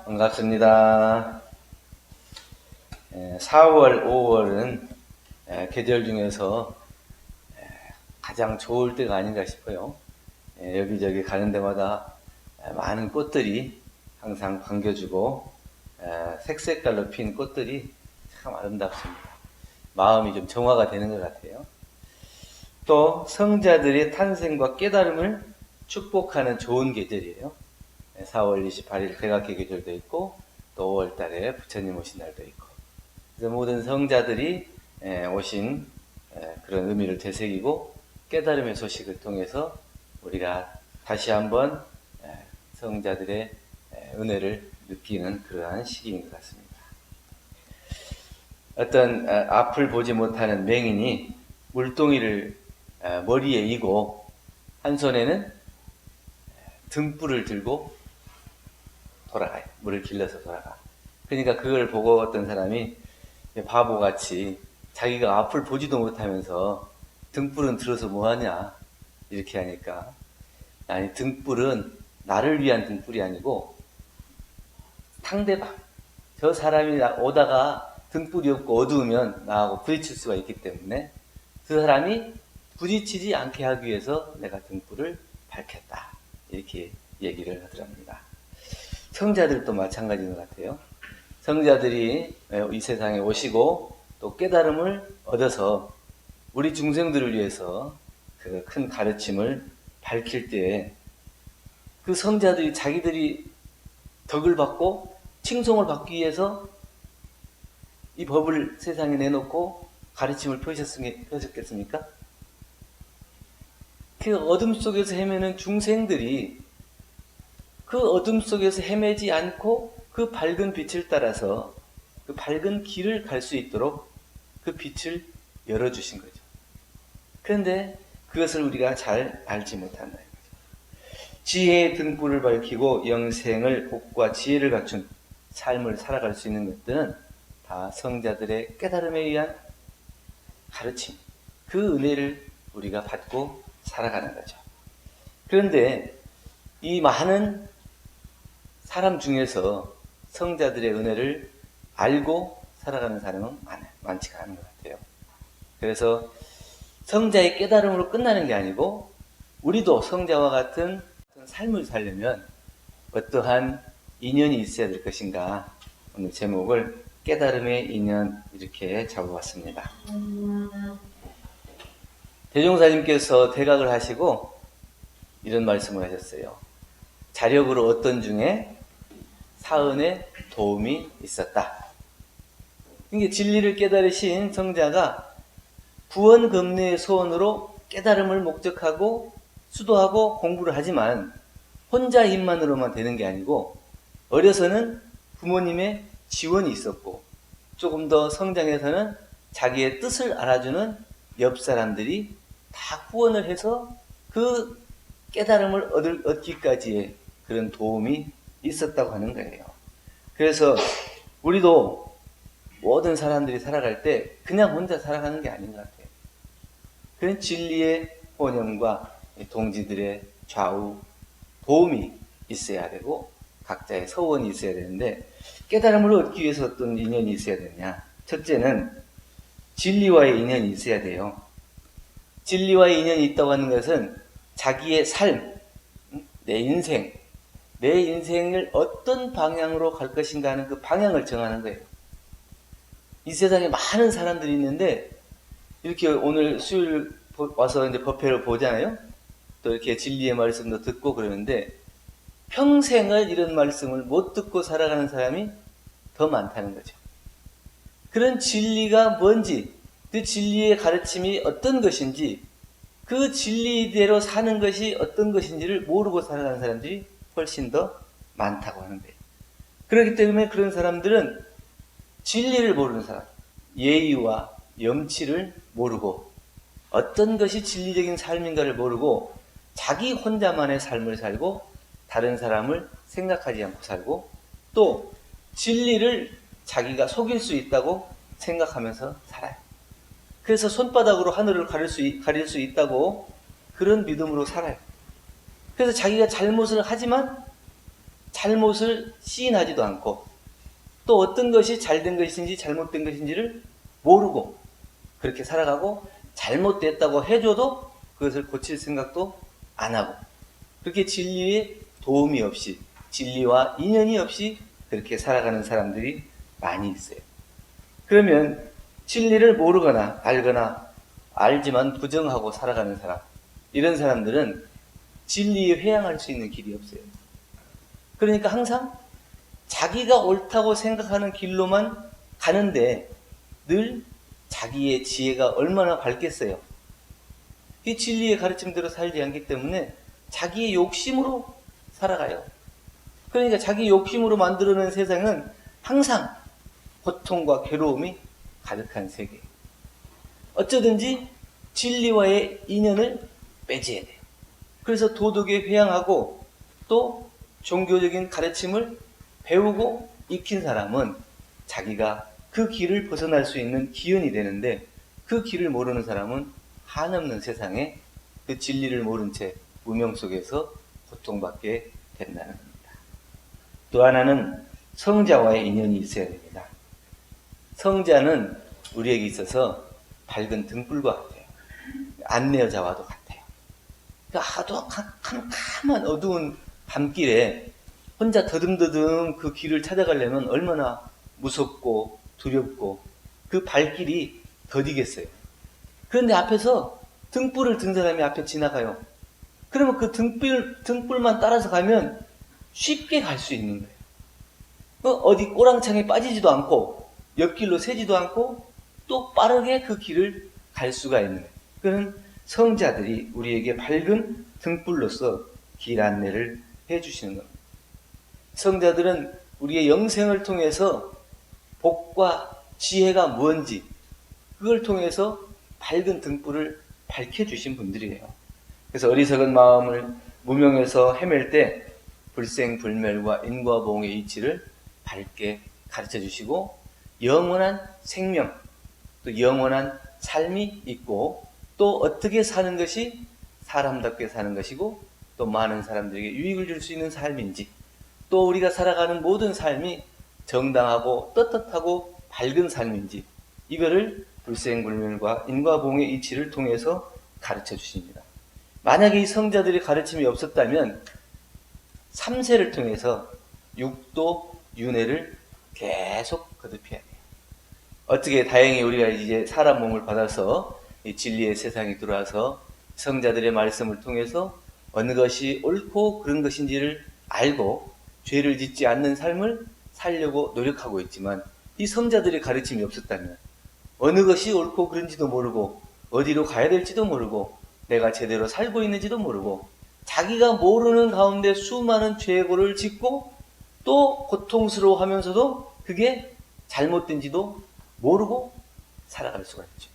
반갑습니다. 4월, 5월은 계절 중에서 가장 좋을 때가 아닌가 싶어요. 여기저기 가는 데마다 많은 꽃들이 항상 반겨주고 색색깔로 핀 꽃들이 참 아름답습니다. 마음이 좀 정화가 되는 것 같아요. 또 성자들의 탄생과 깨달음을 축복하는 좋은 계절이에요. 4월 28일 백악기 계절도 있고 또 5월 달에 부처님 오신 날도 있고, 그래서 모든 성자들이 오신 그런 의미를 되새기고 깨달음의 소식을 통해서 우리가 다시 한번 성자들의 은혜를 느끼는 그러한 시기인 것 같습니다. 어떤 앞을 보지 못하는 맹인이 물동이를 머리에 이고 한 손에는 등불을 들고 돌아가요. 물을 길러서 돌아가. 그러니까 그걸 보고 어떤 사람이 바보같이 자기가 앞을 보지도 못하면서 등불은 들어서 뭐하냐 이렇게 하니까, 아니, 등불은 나를 위한 등불이 아니고 상대방, 저 사람이 오다가 등불이 없고 어두우면 나하고 부딪힐 수가 있기 때문에 그 사람이 부딪히지 않게 하기 위해서 내가 등불을 밝혔다, 이렇게 얘기를 하더랍니다. 성자들도 마찬가지인 것 같아요. 성자들이 이 세상에 오시고 또 깨달음을 얻어서 우리 중생들을 위해서 그 큰 가르침을 밝힐 때에 그 성자들이 자기들이 덕을 받고 칭송을 받기 위해서 이 법을 세상에 내놓고 가르침을 펴셨겠습니까? 그 어둠 속에서 헤매는 중생들이 그 어둠 속에서 헤매지 않고 그 밝은 빛을 따라서 그 밝은 길을 갈 수 있도록 그 빛을 열어주신 거죠. 그런데 그것을 우리가 잘 알지 못한다. 지혜의 등불을 밝히고 영생을 복과 지혜를 갖춘 삶을 살아갈 수 있는 것들은 다 성자들의 깨달음에 의한 가르침, 그 은혜를 우리가 받고 살아가는 거죠. 그런데 이 많은 사람 중에서 성자들의 은혜를 알고 살아가는 사람은 많지가 않은 것 같아요. 그래서 성자의 깨달음으로 끝나는 게 아니고 우리도 성자와 같은 삶을 살려면 어떠한 인연이 있어야 될 것인가, 오늘 제목을 깨달음의 인연 이렇게 잡아봤습니다. 대종사님께서 대각을 하시고 이런 말씀을 하셨어요. 자력으로 어떤 중에 사은에 도움이 있었다. 이게 진리를 깨달으신 성자가 구원금리의 소원으로 깨달음을 목적하고 수도하고 공부를 하지만 혼자 힘만으로만 되는 게 아니고 어려서는 부모님의 지원이 있었고 조금 더 성장해서는 자기의 뜻을 알아주는 옆 사람들이 다 후원을 해서 그 깨달음을 얻기까지의 그런 도움이 있었다고 하는 거예요. 그래서 우리도 모든 사람들이 살아갈 때 그냥 혼자 살아가는 게 아닌 것 같아요. 그런 진리의 혼연과 동지들의 좌우 도움이 있어야 되고 각자의 서원이 있어야 되는데, 깨달음을 얻기 위해서 어떤 인연이 있어야 되냐? 첫째는 진리와의 인연이 있어야 돼요. 진리와의 인연이 있다고 하는 것은 자기의 삶, 내 인생을 어떤 방향으로 갈 것인가 하는 그 방향을 정하는 거예요. 이 세상에 많은 사람들이 있는데 이렇게 오늘 수요일 와서 이제 법회를 보잖아요. 또 이렇게 진리의 말씀도 듣고 그러는데 평생을 이런 말씀을 못 듣고 살아가는 사람이 더 많다는 거죠. 그런 진리가 뭔지, 그 진리의 가르침이 어떤 것인지, 그 진리대로 사는 것이 어떤 것인지를 모르고 살아가는 사람들이 훨씬 더 많다고 하는 거예요. 그렇기 때문에 그런 사람들은 진리를 모르는 사람, 예의와 염치를 모르고 어떤 것이 진리적인 삶인가를 모르고 자기 혼자만의 삶을 살고 다른 사람을 생각하지 않고 살고 또 진리를 자기가 속일 수 있다고 생각하면서 살아요. 그래서 손바닥으로 하늘을 가릴 수 있다고 그런 믿음으로 살아요. 그래서 자기가 잘못을 하지만 잘못을 시인하지도 않고 또 어떤 것이 잘된 것인지 잘못된 것인지를 모르고 그렇게 살아가고 잘못됐다고 해줘도 그것을 고칠 생각도 안 하고 그렇게 진리에 도움이 없이 진리와 인연이 없이 그렇게 살아가는 사람들이 많이 있어요. 그러면 진리를 모르거나 알거나 알지만 부정하고 살아가는 사람, 이런 사람들은 진리에 회항할 수 있는 길이 없어요. 그러니까 항상 자기가 옳다고 생각하는 길로만 가는데 늘 자기의 지혜가 얼마나 밝겠어요. 이 진리의 가르침대로 살지 않기 때문에 자기의 욕심으로 살아가요. 그러니까 자기 욕심으로 만들어낸 세상은 항상 고통과 괴로움이 가득한 세계. 어쩌든지 진리와의 인연을 맺어야 돼요. 그래서 도덕에 회항하고 또 종교적인 가르침을 배우고 익힌 사람은 자기가 그 길을 벗어날 수 있는 기운이 되는데 그 길을 모르는 사람은 한없는 세상에 그 진리를 모른 채 무명 속에서 고통받게 된다는 겁니다. 또 하나는 성자와의 인연이 있어야 됩니다. 성자는 우리에게 있어서 밝은 등불과 같아요. 안내자와도 같아요. 아주 캄캄한 어두운 밤길에 혼자 더듬더듬 그 길을 찾아가려면 얼마나 무섭고 두렵고 그 발길이 더디겠어요. 그런데 앞에서 등불을 든 사람이 앞에 지나가요. 그러면 그 등불만 따라서 가면 쉽게 갈 수 있는 거예요. 어디 꼬랑창에 빠지지도 않고 옆길로 새지도 않고 또 빠르게 그 길을 갈 수가 있는 거예요. 그런 성자들이 우리에게 밝은 등불로서 길 안내를 해주시는 겁니다. 성자들은 우리의 영생을 통해서 복과 지혜가 뭔지 그걸 통해서 밝은 등불을 밝혀주신 분들이에요. 그래서 어리석은 마음을 무명에서 헤맬 때 불생불멸과 인과보응의 이치를 밝게 가르쳐 주시고 영원한 생명, 또 영원한 삶이 있고 또 어떻게 사는 것이 사람답게 사는 것이고 또 많은 사람들에게 유익을 줄 수 있는 삶인지 또 우리가 살아가는 모든 삶이 정당하고 떳떳하고 밝은 삶인지 이거를 불생불멸과 인과보응의 이치를 통해서 가르쳐 주십니다. 만약에 이 성자들의 가르침이 없었다면 3세를 통해서 육도 윤회를 계속 거듭해야 돼요. 어떻게 다행히 우리가 이제 사람 몸을 받아서 이 진리의 세상에 들어와서 성자들의 말씀을 통해서 어느 것이 옳고 그런 것인지를 알고 죄를 짓지 않는 삶을 살려고 노력하고 있지만 이 성자들의 가르침이 없었다면 어느 것이 옳고 그른지도 모르고 어디로 가야 될지도 모르고 내가 제대로 살고 있는지도 모르고 자기가 모르는 가운데 수많은 죄고를 짓고 또 고통스러워하면서도 그게 잘못된지도 모르고 살아갈 수가 있죠.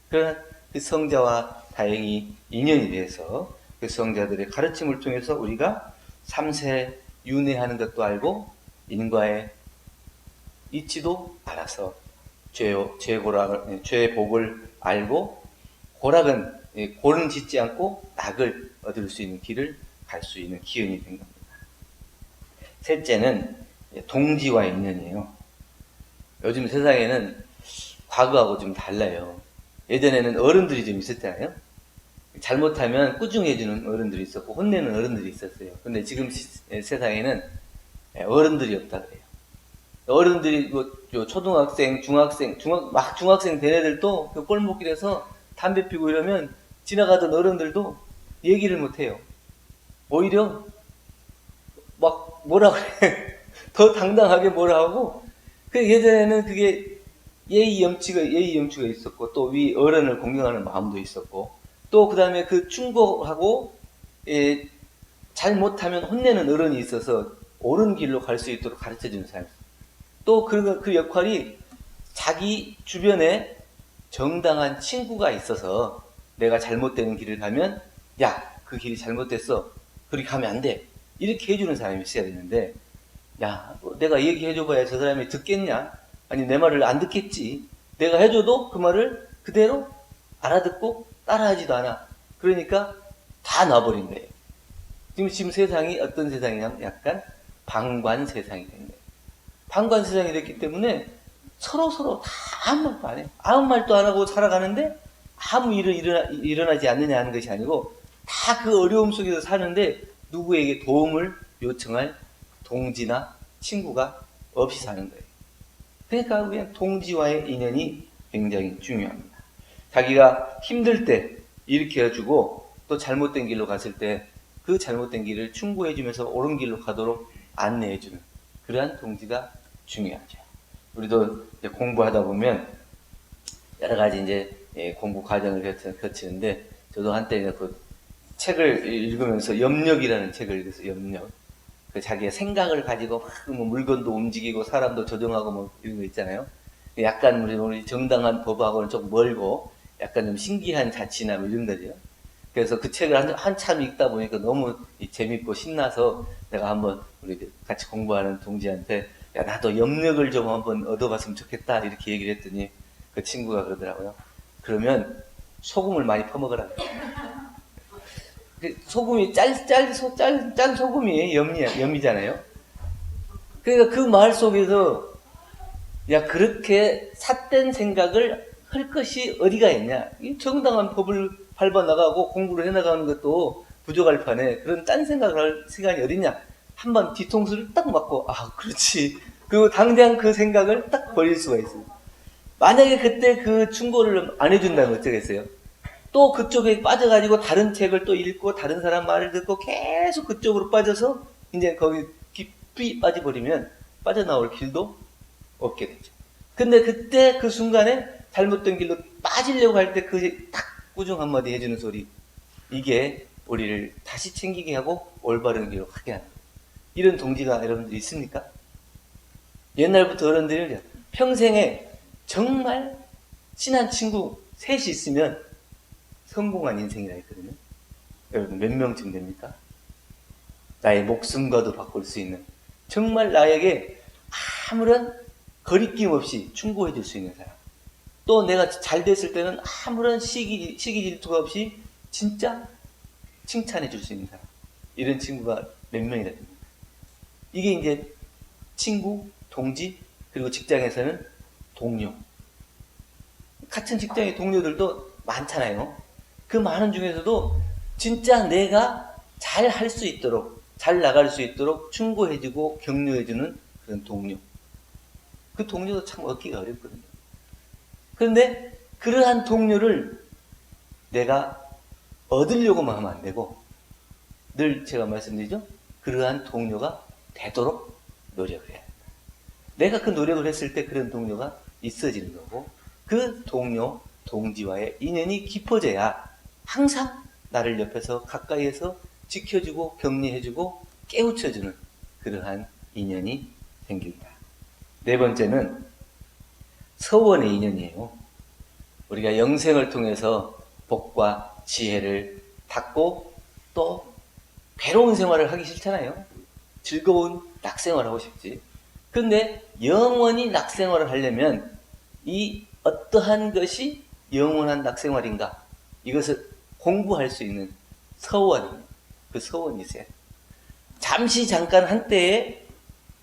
그러나 그 성자와 다행히 인연이 돼서 그 성자들의 가르침을 통해서 우리가 3세 윤회하는 것도 알고 인과의 이치도 알아서 죄의 복을 알고 고락은 고는 짓지 않고 낙을 얻을 수 있는 길을 갈 수 있는 기운이 된 겁니다. 셋째는 동지와의 인연이에요. 요즘 세상에는 과거하고 좀 달라요. 예전에는 어른들이 좀 있었잖아요. 잘못하면 꾸중해주는 어른들이 있었고 혼내는 어른들이 있었어요. 근데 지금 세상에는 어른들이 없다 그래요. 어른들이 초등학생, 중학생 된 애들도 그 골목길에서 담배 피고 이러면 지나가던 어른들도 얘기를 못해요. 오히려 막 뭐라 그래. 더 당당하게 뭐라 하고. 그 예전에는 그게 예의 염치가 있었고 또 위 어른을 공경하는 마음도 있었고 또 그 다음에 그 충고하고 잘못하면 혼내는 어른이 있어서 옳은 길로 갈 수 있도록 가르쳐주는 사람. 또 그 역할이 자기 주변에 정당한 친구가 있어서 내가 잘못되는 길을 가면 야, 그 길이 잘못됐어. 그렇게 가면 안 돼. 이렇게 해주는 사람이 있어야 되는데 야, 내가 얘기해줘봐야 저 사람이 듣겠냐? 아니 내 말을 안 듣겠지. 내가 해줘도 그 말을 그대로 알아듣고 따라하지도 않아. 그러니까 다 놔버린 거예요. 지금 세상이 어떤 세상이냐면 약간 방관 세상이 된 거예요. 방관 세상이 됐기 때문에 서로 다 아무 말도 안 해요. 아무 말도 안 하고 살아가는데 아무 일은 일어나지 않느냐 하는 것이 아니고 다 그 어려움 속에서 사는데 누구에게 도움을 요청할 동지나 친구가 없이 사는 거예요. 그러니까 그냥 동지와의 인연이 굉장히 중요합니다. 자기가 힘들 때 일으켜주고 또 잘못된 길로 갔을 때 그 잘못된 길을 충고해주면서 옳은 길로 가도록 안내해주는 그러한 동지가 중요하죠. 우리도 이제 공부하다 보면 여러 가지 이제 공부 과정을 거치는데 저도 한때 그 책을 읽으면서 염력이라는 책을 읽어서 염력. 그 자기의 생각을 가지고 막 뭐 물건도 움직이고 사람도 조정하고 뭐 이런 거 있잖아요. 약간 우리 정당한 법하고는 좀 멀고 약간 좀 신기한 자치나 뭐 이런 거죠. 그래서 그 책을 한참 읽다 보니까 너무 재밌고 신나서 내가 한번 우리 같이 공부하는 동지한테 야 나도 염력을 좀 한번 얻어봤으면 좋겠다 이렇게 얘기를 했더니 그 친구가 그러더라고요. 그러면 소금을 많이 퍼먹으라. 소금이 짠 소금이 염이잖아요. 그러니까 그 말 속에서 야 그렇게 삿된 생각을 할 것이 어디가 있냐. 이 정당한 법을 밟아 나가고 공부를 해나가는 것도 부족할 판에 그런 딴 생각을 할 시간이 어딨냐. 한번 뒤통수를 딱 맞고 아 그렇지. 그리고 당장 그 생각을 딱 버릴 수가 있어요. 만약에 그때 그 충고를 안 해준다면 어쩌겠어요? 또 그쪽에 빠져가지고 다른 책을 또 읽고 다른 사람 말을 듣고 계속 그쪽으로 빠져서 이제 거기 깊이 빠져버리면 빠져나올 길도 없게 되죠. 근데 그때 그 순간에 잘못된 길로 빠지려고 할 때 그 딱 꾸중 한마디 해주는 소리, 이게 우리를 다시 챙기게 하고 올바른 길로 가게 하는 거예요. 이런 동지가 여러분들 있습니까? 옛날부터 어른들이 평생에 정말 친한 친구 셋이 있으면 성공한 인생이라 했거든요. 여러분 몇 명쯤 됩니까? 나의 목숨과도 바꿀 수 있는 정말 나에게 아무런 거리낌 없이 충고해 줄 수 있는 사람. 또 내가 잘 됐을 때는 아무런 시기 질투가 없이 진짜 칭찬해 줄 수 있는 사람. 이런 친구가 몇 명이나 됩니까? 이게 이제 친구, 동지, 그리고 직장에서는 동료. 같은 직장의 동료들도 많잖아요. 그 많은 중에서도 진짜 내가 잘 할 수 있도록, 잘 나갈 수 있도록 충고해주고 격려해주는 그런 동료. 그 동료도 참 얻기가 어렵거든요. 그런데 그러한 동료를 내가 얻으려고만 하면 안 되고, 늘 제가 말씀드리죠? 그러한 동료가 되도록 노력을 해야 된다. 내가 그 노력을 했을 때 그런 동료가 있어지는 거고, 그 동료, 동지와의 인연이 깊어져야 항상 나를 옆에서 가까이에서 지켜주고 격려해주고 깨우쳐주는 그러한 인연이 생깁니다. 네 번째는 서원의 인연이에요. 우리가 영생을 통해서 복과 지혜를 받고 또 괴로운 생활을 하기 싫잖아요. 즐거운 낙생활을 하고 싶지. 근데 영원히 낙생활을 하려면 이 어떠한 것이 영원한 낙생활인가? 이것을 공부할 수 있는 서원, 그 서원이 있어요. 잠시 잠깐 한때에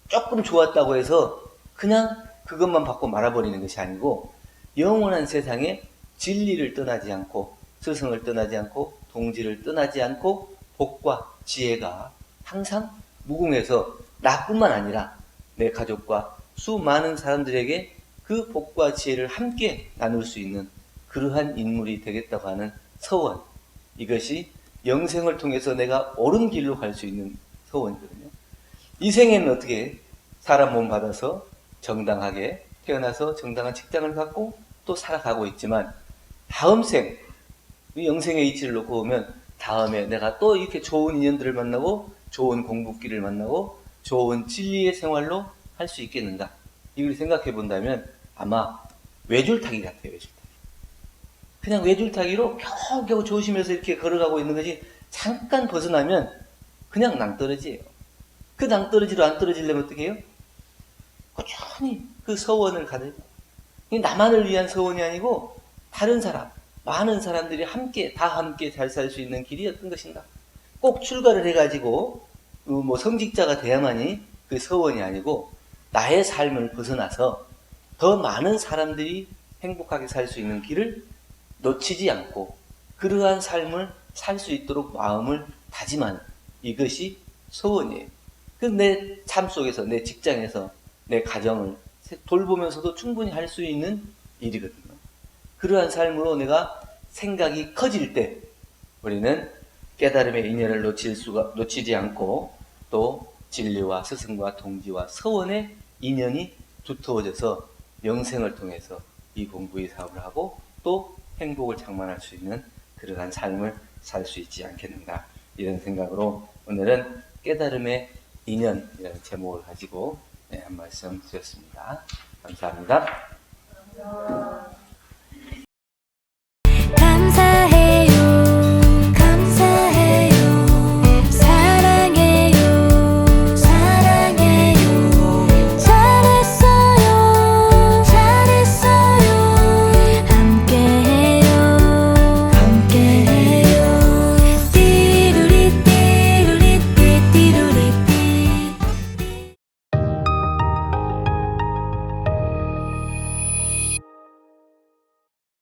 조금 좋았다고 해서 그냥 그것만 받고 말아버리는 것이 아니고 영원한 세상에 진리를 떠나지 않고 스승을 떠나지 않고 동지를 떠나지 않고 복과 지혜가 항상 무궁해서 나뿐만 아니라 내 가족과 수많은 사람들에게 그 복과 지혜를 함께 나눌 수 있는 그러한 인물이 되겠다고 하는 서원. 이것이 영생을 통해서 내가 옳은 길로 갈 수 있는 서원이거든요. 이 생에는 어떻게 사람 몸 받아서 정당하게 태어나서 정당한 직장을 갖고 또 살아가고 있지만 다음 생, 영생의 이치를 놓고 보면 다음에 내가 또 이렇게 좋은 인연들을 만나고 좋은 공부길을 만나고 좋은 진리의 생활로 할 수 있겠는가? 이걸 생각해 본다면 아마 외줄타기 같아요. 외줄타기. 그냥 외줄타기로 겨우겨우 조심해서 이렇게 걸어가고 있는 것이 잠깐 벗어나면 그냥 낭떠러지예요. 그 낭떠러지로 안 떨어지려면 어떻게 해요? 꾸준히 그 서원을 가지고, 나만을 위한 서원이 아니고 다른 사람, 많은 사람들이 함께 다 함께 잘 살 수 있는 길이 어떤 것인가? 꼭 출가를 해가지고 뭐 성직자가 돼야만이 그 서원이 아니고 나의 삶을 벗어나서 더 많은 사람들이 행복하게 살 수 있는 길을 놓치지 않고 그러한 삶을 살 수 있도록 마음을 다짐하는 이것이 서원이에요. 그 내 삶 속에서, 내 직장에서, 내 가정을 돌보면서도 충분히 할 수 있는 일이거든요. 그러한 삶으로 내가 생각이 커질 때 우리는 깨달음의 인연을 놓치지 않고 또 진리와 스승과 동지와 서원의 인연이 두터워져서 영생을 통해서 이 공부의 사업을 하고 또 행복을 장만할 수 있는 그러한 삶을 살 수 있지 않겠는가 이런 생각으로 오늘은 깨달음의 인연이라는 제목을 가지고 한 말씀 드렸습니다. 감사합니다.